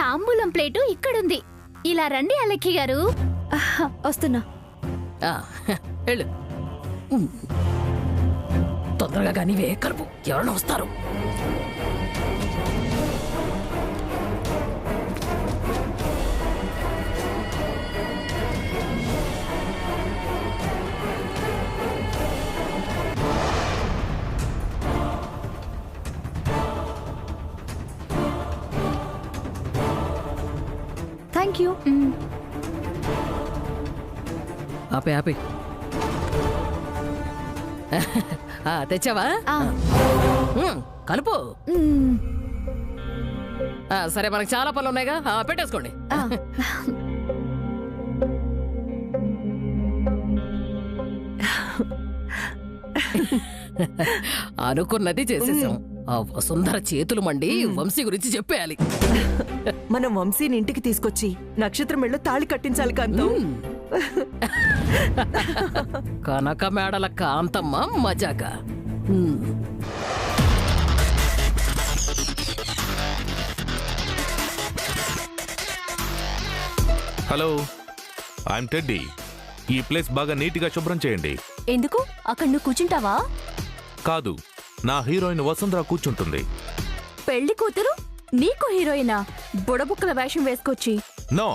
తాంబూలం ప్లేటు ఇక్కడుంది. ఇలా రండి అలెక్కి గారు. వస్తున్నా. వెళ్ళు. తొందరగా కానీ కలుపు, ఎవరైనా వస్తారు. Thank you. ఆపే ఆపే. తెచ్చావా? కలుపు. సరే, మనకు చాలా పనులు ఉన్నాయిగా, పెట్టేసుకోండి. అనుకున్నది చేసేసాం. ఆ వసుంధర చేతులు మండి వంశీ గురించి చెప్పేయాలి. మనం వంశీని ఇంటికి తీసుకొచ్చి నక్షత్రం మెళ్ళో తాళి కట్టించాలి. కాంతం, కనక మేడల కాంతమ్మ మజాగా. Hello, I'm Teddy. ఈ ప్లేస్ బాగా నీట్గా శుభ్రం చేయండి. ఎందుకు? అక్కడ నువ్వు కూర్చుంటావా? కాదు, నా హీరోయిన్ వసుంధర కూర్చుంటుంది. పెళ్లి కూతురు నీకు హీరోయినా? బుడబుక్కల వేషం వేసుకొచ్చి. No,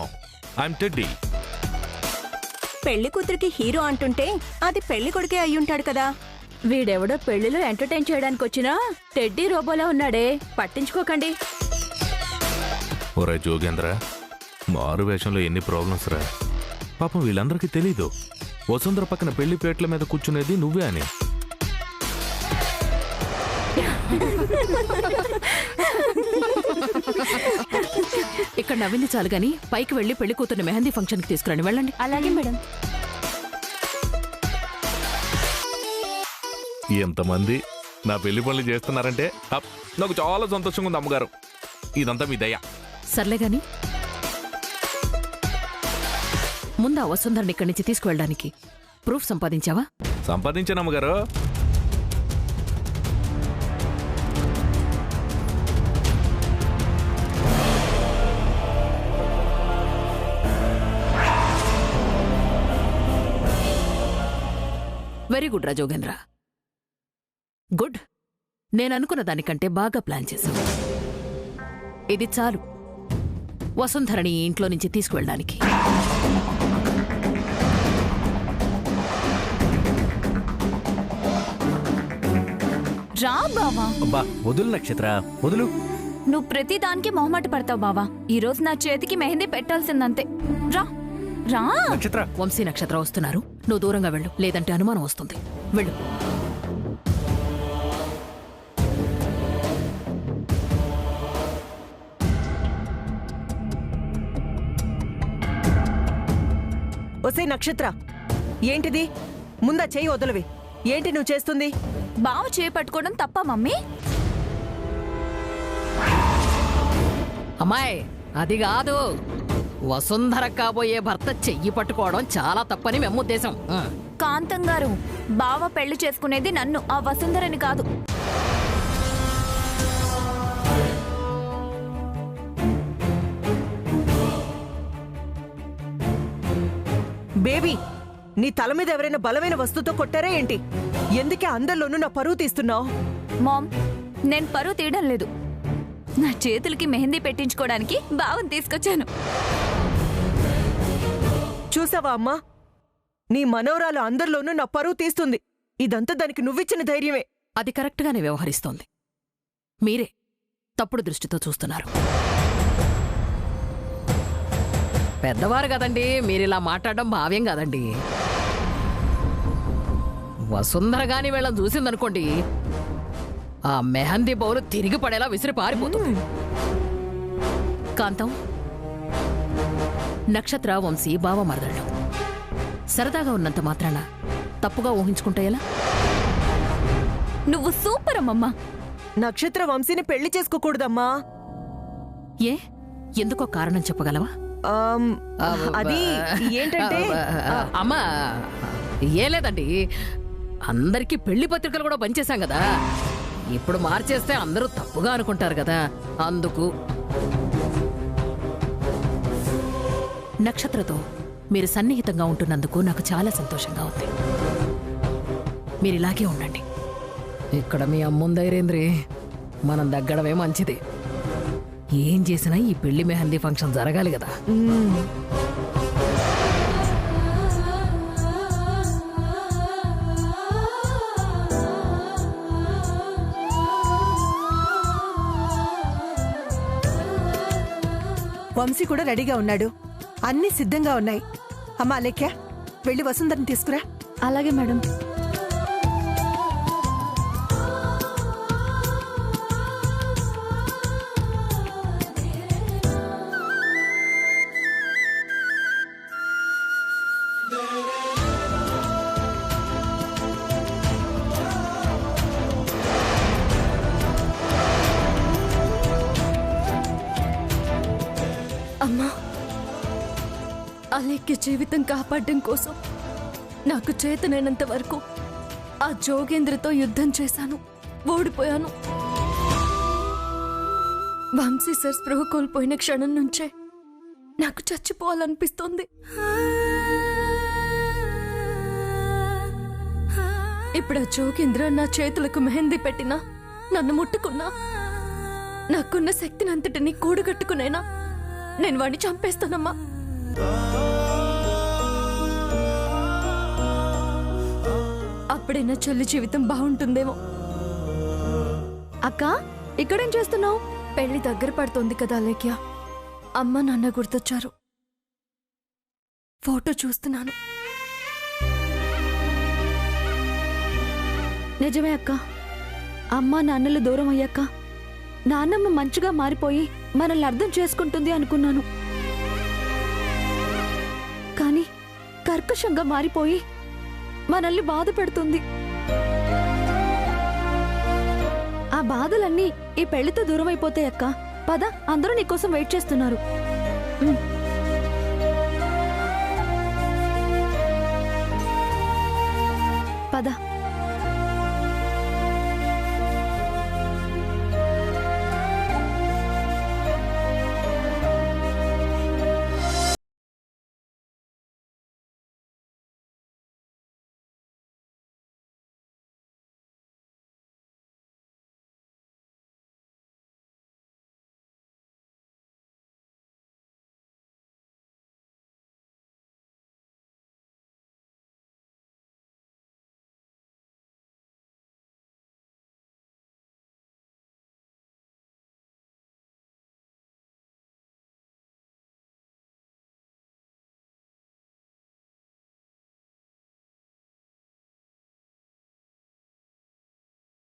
I'm teddy. పెళ్లి కూతురికి హీరో అంటుంటే అది పెళ్లి కొడుకే అయ్యుంటాడు కదా. వీడెవడో పెళ్లిలో ఎంటర్టైన్ చేయడానికి వచ్చినా టెడ్డీ రోబోలా ఉన్నాడే, పట్టించుకోకండి. ఒరే జోగేంద్ర, మారు వేషంలో ఎన్ని ప్రాబ్లమ్స్ రా. పాపం వీళ్ళందరికీ తెలీదు వసుంధర పక్కన పెళ్లి పేట్ల మీద కూర్చునేది నువ్వే అని. ఇక్కడ నవ్వింది చాలు గాని పైకి వెళ్లి పెళ్లి కూతుర్ని మెహందీ ఫంక్షన్ కి తీసుకురండి. వెళ్ళండి. అలాగే మేడం. ఎంతమంది నా పెళ్లి పనులు చేస్తున్నారంటే నాకు చాలా సంతోషంగా ఉంది అమ్మగారు. ఇదంతా మీ దయ. సర్లే గాని ముందు ఆ వసుంధరని ఇక్కడి నుంచి తీసుకువెళ్ళడానికి ప్రూఫ్ సంపాదించావా? సంపాదించాను అమ్మగారు. వెరీ గుడ్ రా జోగేంద్ర, గుడ్. నేననుకున్న దానికంటే బాగా ప్లాన్ చేశావు. ఇది చాలు వసుంధరని ఇంట్లో నుంచి తీసుకువెళ్ళడానికి. రా బావా. వదులు నక్షత్ర, వదులు. నువ్వు ప్రతి దానికి మొహమాట పడతావు బావా. ఈ రోజు నా చేతికి మెహందీ పెట్టాల్సిందంతే. రా రా. నక్షత్ర, వంశీ నక్షత్ర వస్తున్నారు. నువ్వు దూరంగా వెళ్ళు, లేదంటే అనుమానం వస్తుంది. వెళ్ళు. ఒసే నక్షత్ర, ఏంటిది? ముందా చెయ్యి వదలవి. ఏంటి నువ్వు చేస్తుంది? బావ చేయి పట్టుకోవడం తప్ప మమ్మీ? అమ్మాయి, అది కాదు. వసుంధర కాబోయే భర్త చెయ్యి పట్టుకోవడం చాలా తప్పని మేము ఉద్దేశం. కాంతం గారు, బావ పెళ్లి చేసుకునేది నన్ను, ఆ వసుంధరని కాదు. బేబీ, నీ తల మీద ఎవరైనా బలమైన వస్తువుతో కొట్టారా ఏంటి? ఎందుకే అందరిలోనూ నా పరువు తీస్తున్నావు? మామ్, నేను పరువు తీయడం లేదు. నా చేతులకి మెహందీ పెట్టించుకోవడానికి బావని తీసుకొచ్చాను. చూసావా అమ్మా, నీ మనవరాలు అందరిలోనూ నా పరువు తీస్తుంది. ఇదంతా దానికి నువ్విచ్చిన ధైర్యమే. అది కరెక్ట్గానే వ్యవహరిస్తోంది. మీరే తప్పుడు దృష్టితో చూస్తున్నారు. పెద్దవారు కదండి, మీరిలా మాట్లాడడం భావ్యం కాదండి. వసుంధర గాని వీళ్ళని చూసిందనుకోండి, ఆ మెహందీ బౌలు తిరిగి పడేలా విసిరి పారిపోతుంది. కాంతం, నక్షత్ర వంశీ బావ మరదళ్ళు సరదాగా ఉన్నంత మాత్రాన తప్పుగా ఊహించుకుంటే ఎలా? నువ్వు సూపర్ అమ్మమ్మా. నక్షత్ర వంశీని పెళ్లి చేసుకోకూడదమ్మా. ఏ, ఎందుకో కారణం చెప్పగలవా? అది ఏంటంటే అమ్మా, ఏ లేదండి, అందరికీ పెళ్లి పత్రికలు కూడా పనిచేశాం కదా. ఇప్పుడు మార్చేస్తే అందరూ తప్పుగా అనుకుంటారు కదా, అందుకు. నక్షత్రతో మీరు సన్నిహితంగా ఉంటున్నందుకు నాకు చాలా సంతోషంగా ఉంది. మీరిలాగే ఉండండి. ఇక్కడ మీ అమ్ముందైరేంద్రి, మనం దగ్గడమే మంచిది. ఏం చేసినా ఈ పెళ్లి మెహందీ ఫంక్షన్ జరగాలి కదా. వంశీ కూడా రెడీగా ఉన్నాడు. అన్నీ సిద్ధంగా ఉన్నాయి. అమ్మా అలేఖ్య, వెళ్ళి వసుంధరని తీసుకురా. అలాగే మేడం. అమ్మా, అలేఖ్య జీవితం కాపాడడం కోసం నాకు చేతనైనంత వరకు ఆ జోగేంద్రతో యుద్ధం చేశాను. ఓడిపోయాను. వంశీ సార్ స్పృహ కోల్పోయిన క్షణం నుంచే నాకు చచ్చిపోవాలనిపిస్తోంది. ఇప్పుడు ఆ జోగేంద్ర నా చేతులకు మెహందీ పెట్టినా, నన్ను ముట్టుకున్నా, నాకున్న శక్తిని అంతటినీ కూడగట్టుకునైనా నేను వాడిని చంపేస్తానమ్మా. అప్పుడే నా చెల్లి జీవితం బాగుంటుందేమో. అక్క, ఇక్కడేం చేస్తున్నావు? పెళ్లి దగ్గర పడుతోంది కదా అలేఖ్య. అమ్మ నాన్న గుర్తొచ్చారు. ఫోటో చూస్తున్నాను. నిజమే అక్క. అమ్మ నాన్నలు దూరం అయ్యాక నాన్నమ్మ మంచిగా మారిపోయి మనల్ని అర్థం చేసుకుంటుంది అనుకున్నాను. కానీ కర్కశంగా మారిపోయి మనల్ని బాధ పెడుతుంది. ఆ బాధలన్నీ ఈ పెళ్లితో దూరం అయిపోతాయి అక్క. పద, అందరూ నీకోసం వెయిట్ చేస్తున్నారు. పద.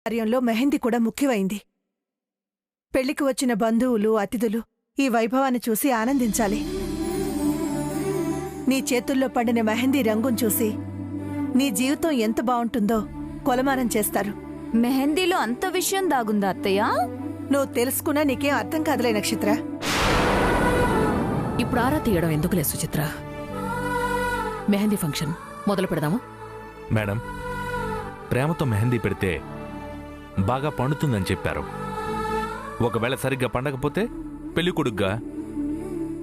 కార్యంలో మెహందీ కూడా ముఖ్యమైంది. పెళ్లికి వచ్చిన బంధువులు, అతిథులు ఈ వైభవాన్ని చూసి ఆనందించాలి. నీ చేతుల్లో పండిన మెహందీ రంగును చూసి నీ జీవితం ఎంత బావుంటుందో కొలమానం చేస్తారు. మెహందీలో అంత విషయం దాగుందా అత్తయ్య? నువ్వు తెలుసుకున్నా నీకేం అర్థం కాదులే నక్షత్ర. ఇప్పుడు ఆరా తీయడం ఎందుకులే సుచిత్ర. మెహందీ ఫంక్షన్ మొదలు పెడదాము. మేడం, ప్రేమతో మెహందీ పెడితే బాగా పండుతుందని చెప్పారు. ఒకవేళ సరిగ్గా పండకపోతే పెళ్లి కొడుగ్గా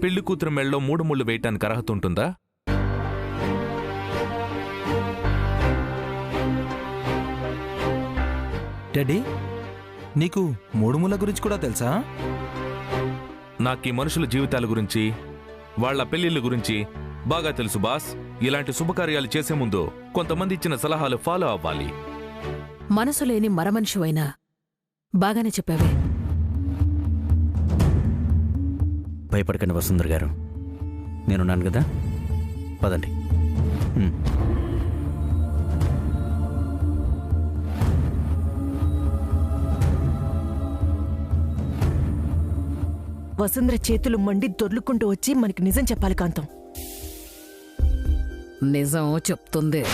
పెళ్లి కూతురు మెళ్ళలో 3 ముళ్ళు వేయటానికి అర్హత ఉంటుందా? డాడీ, నీకు 3 ముళ్ళ గురించి కూడా తెలుసా? నాకు ఈ మనుషుల జీవితాల గురించి, వాళ్ల పెళ్లిళ్ళ గురించి బాగా తెలుసు బాస్. ఇలాంటి శుభకార్యాలు చేసే ముందు కొంతమంది ఇచ్చిన సలహాలు ఫాలో అవ్వాలి. మనసు లేని మరమనిషివైనా బాగానే చెప్పావే. భయపడకండి వసుంధర గారు, నేనున్నాను కదా. పదండి. వసుంధర చేతులు మండి దొర్లుకుంటూ వచ్చి మనకి నిజం చెప్పాలి కాంతం. నిజం చెప్తుంది.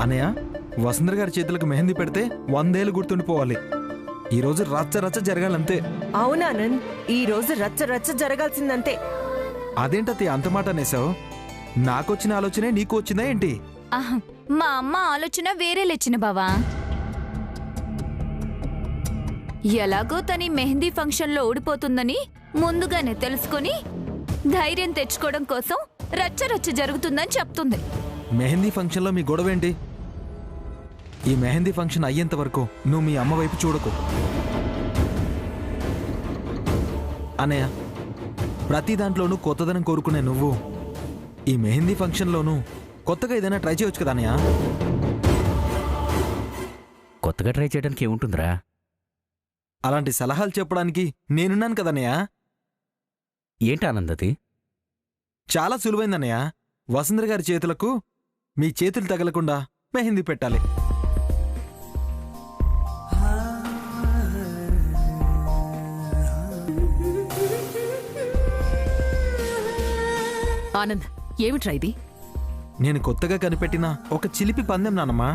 అనయ్య, వసుంధర గారి చేతులకు మెహందీ పెడితే 100 ఏళ్ళు గుర్తుండిపోవాలి. ఈరోజు రచ్చ రచ్చ జరగాలంతే. అవునానంద్, ఈ రోజు రచ్చ రచ్చ జరగాల్సిందంతే. అదేంటత్తయ్య అంత మాట అనేసావు? నాకొచ్చిన ఆలోచనే నీకు వచ్చిందా ఏంటి? ఆహా, మా అమ్మ ఆలోచన వేరే లేచిన బావా. ఎలాగో తని మెహందీ ఫంక్షన్లో ఓడిపోతుందని ముందుగానే తెలుసుకొని ధైర్యం తెచ్చుకోవడం కోసం రచ్చ రచ్చ జరుగుతుందని చెప్తుంది. మెహందీ ఫంక్షన్లో మీ గొడవ ఏంటి? ఈ మెహందీ ఫంక్షన్ అయ్యేంత వరకు నువ్వు మీ అమ్మ వైపు చూడకు. అన్నయ్య, ప్రతి దాంట్లోనూ కొత్తదనం కోరుకునే నువ్వు ఈ మెహందీ ఫంక్షన్లోనూ కొత్తగా ఏదైనా ట్రై చేయొచ్చు కదా అన్నయ్య? కొత్తగా ట్రై చేయడానికి ఏముంటుందిరా? అలాంటి సలహాలు చెప్పడానికి నేనున్నాను కదన్నయ్య. ఏంటి ఆనందది? చాలా సులువైందన్నయ్య. వసుంధర గారి చేతులకు మీ చేతులు తగలకుండా మెహందీ పెట్టాలి. ఆనంద్, ఏమిట్రా ఇది? నేను కొత్తగా కనిపెట్టిన ఒక చిలిపి పందెం నానమ్మా.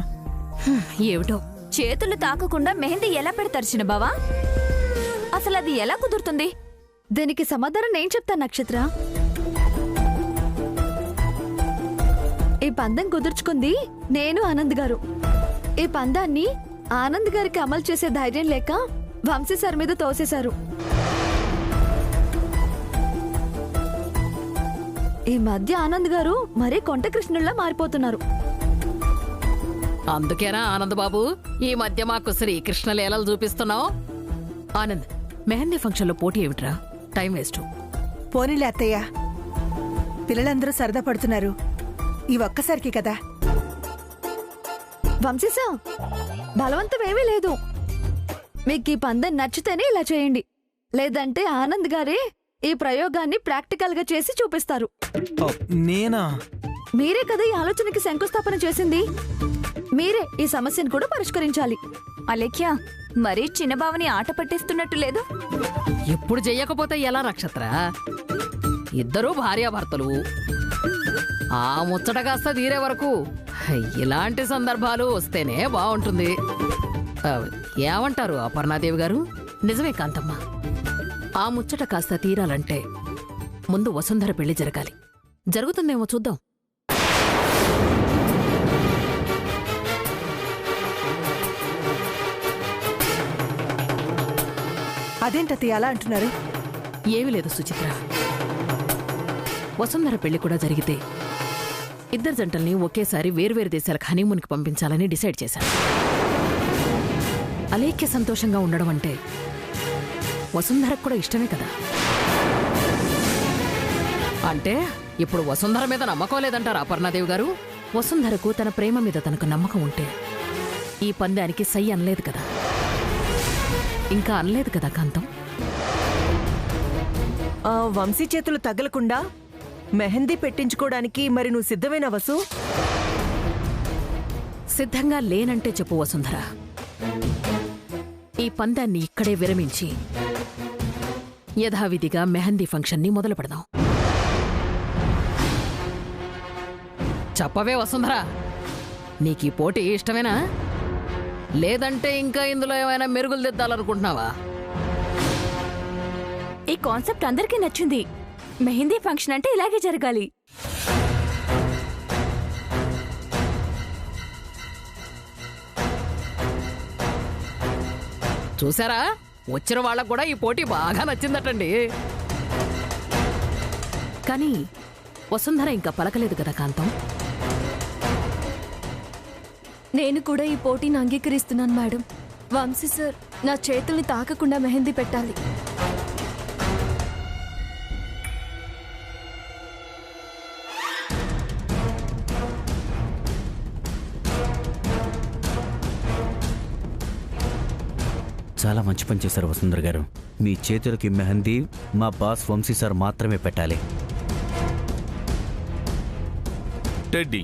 ఏమిటో. చేతులు తాకకుండా మెహందీ ఎలా పెడతారు చిన్న బావా? అసలు అది ఎలా కుదురుతుంది? దీనికి సమాధానం నేను చెప్తాను నక్షత్ర. ఈ పందెం కుదుర్చుకుంది నేను ఆనంద్ గారు. ఈ పందాన్ని ఆనంద్ గారికి అమలు చేసే ధైర్యం లేక వంశీ సార్ మీద తోసేశారు. ఈ మధ్య ఆనంద్ గారు మరీ కొంట కృష్ణుల్లా మారిపోతున్నారు. అందుకేనా ఆనంద్ బాబు ఈ మధ్య మాకు శ్రీకృష్ణ లీలలు చూపిస్తున్నావు? ఆనంద్, మెహందీ ఫంక్షన్లో పోటీ ఏమిట్రా? Time waste. పోనీలే అత్తయ్య, పిల్లలందరూ సరదా పడుతున్నారు. ఈ ఒక్కసారికి కదా. వంశీ సార్, బలవంతం ఏమీ లేదు. మీకు ఈ పందెం నచ్చితేనే ఇలా చేయండి, లేదంటే ఆనంద్ గారే ఈ ప్రయోగాన్ని ప్రాక్టికల్ గా చేసి చూపిస్తారు. నేనా? మీరే కదా ఈ ఆలోచనకి శంకుస్థాపన చేసింది. మీరే ఈ సమస్యను కూడా పరిష్కరించాలి. అలేఖ్య, మరీ చిన్నబావని ఆట పట్టిస్తున్నట్టు లేదు? ఎప్పుడు చెయ్యకపోతే ఎలా నక్షత్ర? ఇద్దరూ భార్యాభర్తలు. ఆ ముచ్చట కాస్త తీరే వరకు ఇలాంటి సందర్భాలు వస్తేనే బాగుంటుంది. ఏమంటారు అపర్ణాదేవి గారు? నిజమే కాంతమ్మ, ఆ ముచ్చట కాస్త తీరాలంటే ముందు వసుంధర పెళ్లి జరగాలి. జరుగుతుందేమో చూద్దాం. అదేంటత్తయ్య అలా అంటున్నారు? ఏమీ లేదు సుచిత్ర. వసుంధర పెళ్లి కూడా జరిగితే ఇద్దరు జంటల్ని ఒకేసారి వేర్వేరు దేశాలకు హనీమూన్కి పంపించాలని డిసైడ్ చేశాను. అలేఖ్య సంతోషంగా ఉండడం అంటే వసుంధరకు కూడా ఇష్టమే కదా. అంటే ఇప్పుడు వసుంధర మీద నమ్మకం లేదంటారా అపర్ణాదేవి గారు? వసుంధరకు తన ప్రేమ మీద తనకు నమ్మకం ఉంటే ఈ పందానికి సై అనలేదు కదా. ఇంకా అనలేదు కదా కాంతం. ఆ వంశీ చేతులు తగలకుండా మెహందీ పెట్టించుకోవడానికి మరి నువ్వు సిద్ధమేనా వసు? సిద్ధంగా లేనంటే చెప్పు వసుంధర. ఈ పందాన్ని ఇక్కడే విరమించి యథావిధిగా మెహందీ ఫంక్షన్ని మొదలు పెడదాం. చెప్పవే వసుంధర, నీకీ పోటీ ఇష్టమేనా? లేదంటే ఇంకా ఇందులో ఏమైనా మెరుగులు దిద్దాలనుకుంటున్నావా? ఈ కాన్సెప్ట్ అందరికీ నచ్చింది. మెహందీ ఫంక్షన్ అంటే ఇలాగే జరగాలి. చూసారా, వచ్చిన వాళ్ళకు కూడా ఈ పోటీ బాగా నచ్చిందటండి. కానీ వసుంధర ఇంకా పలకలేదు కదా కాంతం. నేను కూడా ఈ పోటీని అంగీకరిస్తున్నాను మేడం. వంశీ సార్ నా చేతుల్ని తాకకుండా మెహందీ పెట్టాలి. చాలా మంచి పని చేశారు వసుంధర గారు. మీ చేతులకి మెహందీ మా బాస్ వంశీ సార్ మాత్రమే పెట్టాలి. టెడ్డీ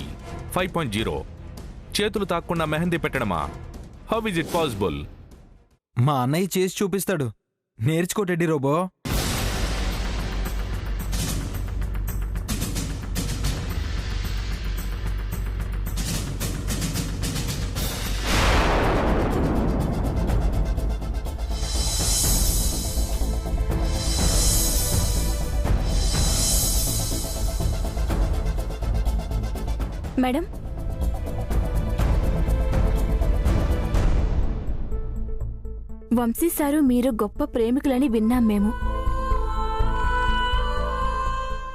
5.0 చేతులు తాక్కుండా మెహందీ పెట్టడమా? How is it possible? మా అన్నయ్య చేసి చూపిస్తాడు. నేర్చుకో Teddy robot. Madam, Vamsi sir మీరు గొప్ప ప్రేమికులని విన్నాం మేము.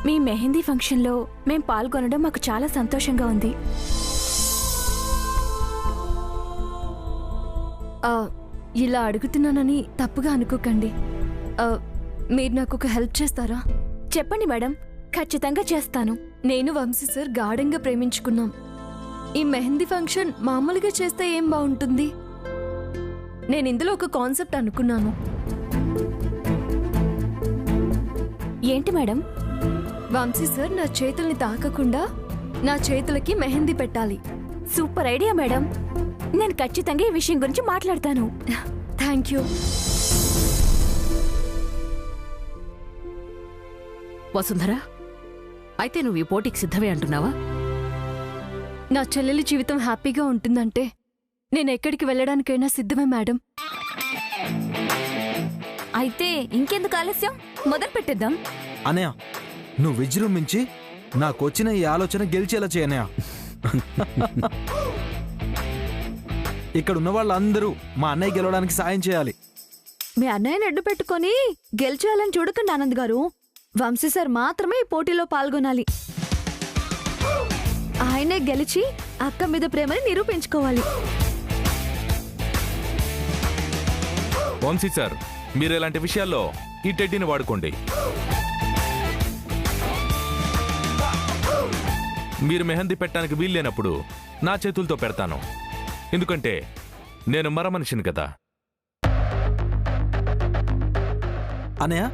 మీ మెహందీ ఫంక్షన్లో మేం పాల్గొనడం మాకు చాలా సంతోషంగా ఉంది. ఇలా అడుగుతున్నానని తప్పుగా అనుకోకండి. మీరు నాకు ఒక హెల్ప్ చేస్తారా? చెప్పండి మేడం, ఖచ్చితంగా చేస్తాను. నేను వంశీ సార్ గాఢంగా ప్రేమించుకున్నాం. ఈ మెహందీ ఫంక్షన్ మామూలుగా చేస్తే ఏం బాగుంటుంది? నేను ఇందులో ఒక కాన్సెప్ట్ అనుకున్నాను. ఏంటి మేడం? వంశీ సార్ నా చేతుల్ని తాకకుండా నా చేతులకి మెహందీ పెట్టాలి. Super idea madam. నేను ఖచ్చితంగా ఈ విషయం గురించి మాట్లాడతాను. Thank you. వసుంధర, అయితే నువ్వు ఈ పోటీకి సిద్ధమే అంటున్నావా? నా చెల్లెలి జీవితం హ్యాపీగా ఉంటుందంటే నేను ఎక్కడికి వెళ్ళడానికైనా సిద్ధమే మేడం. అయితే ఇంకెందుకు ఆలస్యం, మొదలు పెట్టేద్దాం. అనయ్య, నువ్వు విజృంభించి నాకొచ్చిన ఈ ఆలోచన గెలిచేలా చేయనయ్య. ఇక్కడ ఉన్న వాళ్ళందరూ మా అన్నయ్య గెలవడానికి సాయం చేయాలి. మీ అన్నయ్యని అడ్డు పెట్టుకొని గెలిచేయాలని చూడకండి ఆనంద్ గారు. వంశీ సార్ మాత్రమే ఈ పోటీలో పాల్గొనాలి. ఆయనే గెలిచి అక్క మీద ప్రేమని నిరూపించుకోవాలి. వంశీ సార్, మీరు ఇలాంటి విషయాల్లో ఈ టెడ్డీని వాడుకోండి. మీరు మెహందీ పెట్టడానికి వీల్లేనప్పుడు నా చేతులతో పెడతాను. ఎందుకంటే నేను మరమనిషిని కదా. అనయ్య,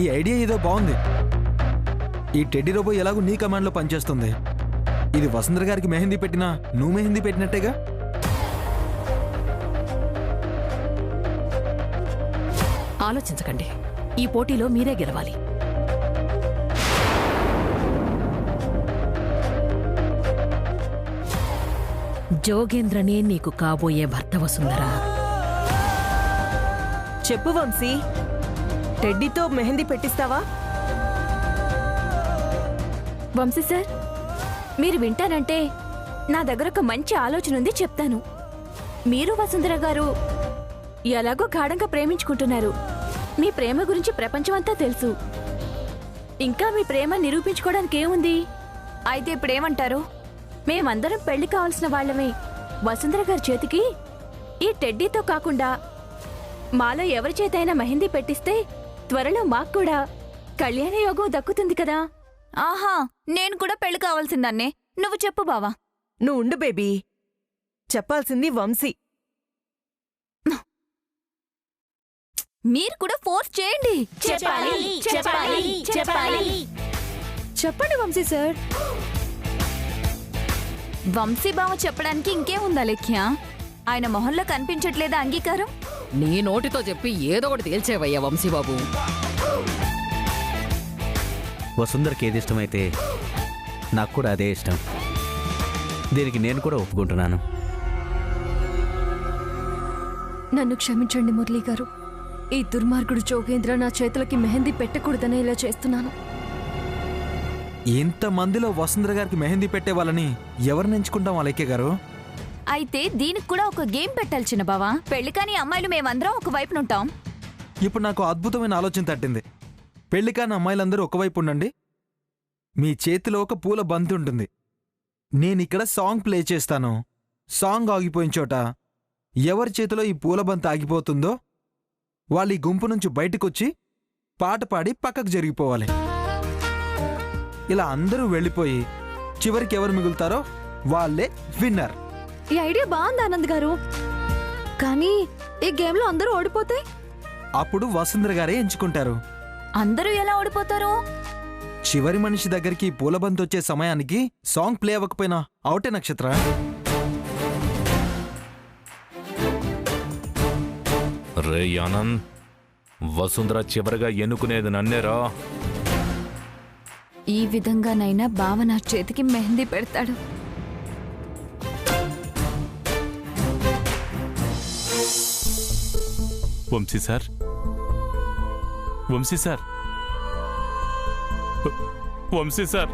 ఈ ఐడియా ఏదో బాగుంది. ఈ టెడ్డీ రోబో ఎలాగో నీ కమాండ్లో పనిచేస్తుంది. ఇది వసుంధర గారికి మెహందీ పెట్టినా నువ్వు మెహందీ పెట్టినట్టేగా. ఆలోచించకండి, ఈ పోటీలో మీరే గెలవాలి. జోగేంద్రనే నీకు కాబోయే భర్త వసుంధరా. చెప్పు వంశీ, టెడ్డీతో మెహందీ పెట్టిస్తావా? వంశీ సార్, మీరు వింటానంటే నా దగ్గర ఒక మంచి ఆలోచన ఉంది, చెప్తాను. మీరు వసుంధర గారు ఎలాగో గాఢంగా ప్రేమించుకుంటున్నారు. మీ ప్రేమ గురించి ప్రపంచమంతా తెలుసు. ఇంకా మీ ప్రేమ నిరూపించుకోవడానికి ఏముంది? అయితే ఇప్పుడేమంటారు? మేమందరం పెళ్లి కావాల్సిన వాళ్ళమే. వసుంధర గారి చేతికి ఈ టెడ్డీతో కాకుండా మాలో ఎవరి చేతైనా మెహందీ పెట్టిస్తే త్వరలో మాకు కూడా కళ్యాణ యోగం దక్కుతుంది కదా. ఆహా, నేను కూడా పెళ్లి కావాల్సిందన్నే. నువ్వు చెప్పు బావా. నువ్వు ఉండు బేబీ, చెప్పాల్సింది వంశీ. మీరు కూడా ఫోర్స్ చేయండి. చెప్పండి వంశీ సార్. వంశీ బావ చెప్పడానికి ఇంకేముందా లెఖ్య? ఆయన మొహంలో కనిపించట్లేదా అంగీకారం? నీ నోటితో చెప్పి ఏదో ఒకటి తేల్చేవయ్యా వంశీబాబు. వసుంధరకి ఏది ఇష్టమైతే నాకు కూడా అదే ఇష్టం. దీనికి నేను కూడా ఒప్పుకుంటున్నాను. నన్ను క్షమించండి మురళీ గారు. ఈ దుర్మార్గుడు జోగేంద్ర నా చేతులకి మెహందీ పెట్టకూడదనే ఇలా చేస్తున్నాను. ఇంతమందిలో వసుంధర గారికి మెహందీ పెట్టే వాళ్ళని ఎవరిని ఎంచుకుంటాం అలైకే గారు? అయితే దీనికి కూడా ఒక గేమ్ పెట్టాలి చిన్న బావా. పెళ్లి కాని అమ్మాయిలు మేమందరం ఒక వైపునుంటాం. ఇప్పుడు నాకు అద్భుతమైన ఆలోచన తట్టింది. పెళ్లి కాని అమ్మాయిలందరూ ఒకవైపు ఉండండి. మీ చేతిలో ఒక పూల బంతి ఉంటుంది. నేనిక్కడ సాంగ్ ప్లే చేస్తాను. సాంగ్ ఆగిపోయిన చోట ఎవరి చేతిలో ఈ పూల బంతి ఆగిపోతుందో వాళ్ళు ఈ గుంపు నుంచి బయటకొచ్చి పాట పాడి పక్కకు జరిగిపోవాలి. ఇలా అందరూ వెళ్ళిపోయి చివరికి ఎవరు మిగులుతారో వాళ్ళే విన్నర్. ఈ ఐడియా బాగుంది ఆనంద్ గారు. కానీ ఈ గేమ్లో అందరూ ఓడిపోతే అప్పుడు వసుంధర గారే ఎంచుకుంటారు. అందరూ ఎలా ఓడిపోతారు? చివరి మనిషి దగ్గరికి పూలబంతి వచ్చే సమయానికి సాంగ్ ప్లే అవ్వకపోయినా అవుటే నక్షత్ర. రే ఆనంద్, వసుంధర చివరిగా ఎన్నుకునేది నన్నేరా. ఈ విధంగానైనా బావ నా చేతికి మెహందీ పెడతాడు. Vamshi sir, Vamshi sir, Vamshi sir,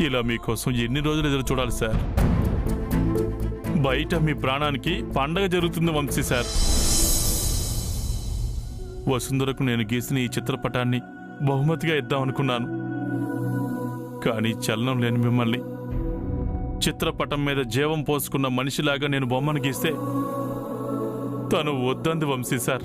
ఇలా మీకోసం ఎన్ని రోజులు ఎదురు చూడాలి సార్? బయట మీ ప్రాణానికి పండగ జరుగుతుంది వంశీ సార్. వసుంధరకు నేను గీసిన ఈ చిత్రపటాన్ని బహుమతిగా ఇద్దామనుకున్నాను. కానీ చలనం లేని మిమ్మల్ని చిత్రపటం మీద జీవం పోసుకున్న మనిషిలాగా నేను బొమ్మను గీస్తే తను వద్దంది వంశీ సార్.